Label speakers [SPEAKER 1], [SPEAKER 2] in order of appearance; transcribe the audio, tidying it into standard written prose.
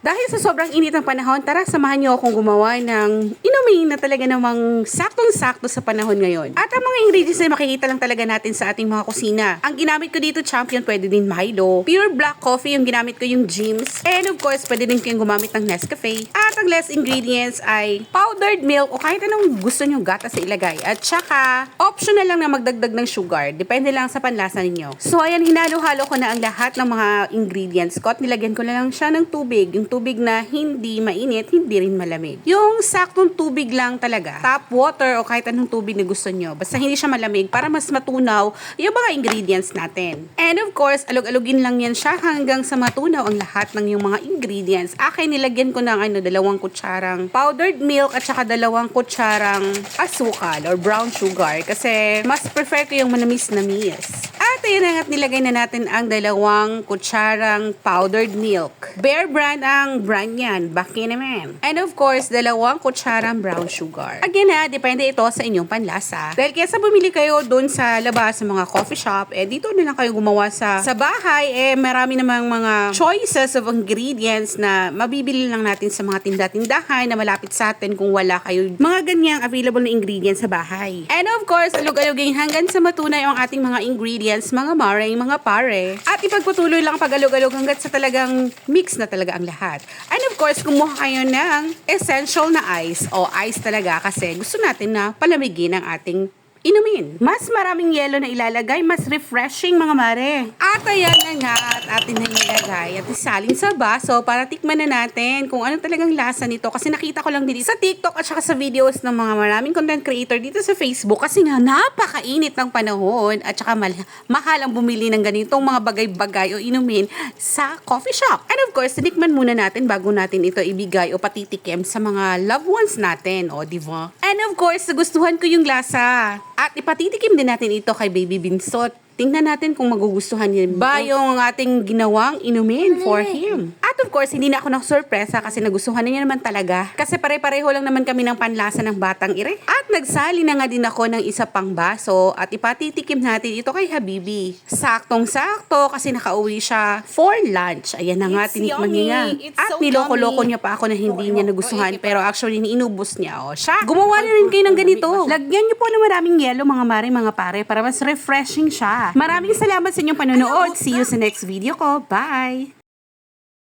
[SPEAKER 1] Dahil sa sobrang init ng panahon, tara samahan niyo akong gumawa ng inumin na talaga namang saktong-sakto sa panahon ngayon. At ang mga ingredients na makikita lang talaga natin sa ating mga kusina. Ang ginamit ko dito, Champion, pwede din Milo. Pure black coffee, yung ginamit ko yung Jims. And of course, pwede din kayong gumamit ng Nescafe. At ang less ingredients ay powdered milk o kahit anong gusto nyo gatas sa ilagay. At saka, optional lang na magdagdag ng sugar. Depende lang sa panlasa ninyo. So ayan, hinalo-halo ko na ang lahat ng mga ingredients ko at nilagyan ko na lang siya ng tubig. Yung tubig na hindi mainit, hindi rin malamig. Yung saktong tubig lang talaga. Tap water o kahit anong tubig na gusto nyo. Basta hindi siya malamig para mas matunaw yung mga ingredients natin. And of course, alog-alogin lang yan siya hanggang sa matunaw ang lahat ng yung mga ingredients. Akin, nilagyan ko ng 2 kutsarang powdered milk at saka 2 kutsarang asukal or brown sugar kasi mas prefer ko yung manamis-namis. At ayan at nilagay na natin ang 2 kutsarang powdered milk. Bear brand ang brand yan. Baki naman. And of course, 2 kutsarang brown sugar. Again depende ito sa inyong panlasa. Dahil kaysa bumili kayo dun sa labas sa mga coffee shop, dito na lang kayo gumawa sa bahay. Marami namang mga choices of ingredients na mabibili lang natin sa mga tinda-tindahan na malapit sa atin kung wala kayo mga ganyang available na ingredients sa bahay. And of course, alog-alogin hanggang sa matunay ang ating mga ingredients, mga mare, mga pare. At ipagpatuloy lang pag-alog-alog hanggang sa talagang mix na talaga ang lahat. And of course, kumuha kayo ng essential na ice o ice talaga kasi gusto natin na palamigin ang ating inumin. Mas maraming yelo na ilalagay, mas refreshing mga mare. At ayan na nga at atin na nilagay at isalin sa baso para tikman na natin kung ano talagang lasa nito. Kasi nakita ko lang dito sa TikTok at saka sa videos ng mga maraming content creator dito sa Facebook kasi nga napakainit ng panahon at saka mahal ang bumili ng ganitong mga bagay-bagay o inumin sa coffee shop. And of course, tinikman muna natin bago natin ito ibigay o patitikim sa mga loved ones natin. O, diba? And of course, nagustuhan ko yung lasa. At ipatitikim din natin ito kay Baby Binsot. Tingnan natin kung magugustuhan niya ba yung ating ginawang inumin for him. At of course, hindi na ako sorpresa kasi nagustuhan na niya naman talaga. Kasi pare-pareho lang naman kami ng panlasa ng batang ire. At nagsali na nga din ako ng isa pang baso at ipatitikim natin ito kay Habibi. Saktong-sakto kasi nakauwi siya for lunch. Ayan na nga, tinikman niya. At niloko-loko niya pa ako na hindi niya nagustuhan pero actually niinubos niya. O siya, gumawa na rin kayo ng ganito. Lagyan niyo po ng maraming yelo mga mare, mga pare para mas refreshing siya. Maraming salamat sa inyong panonood. See you sa next video ko. Bye!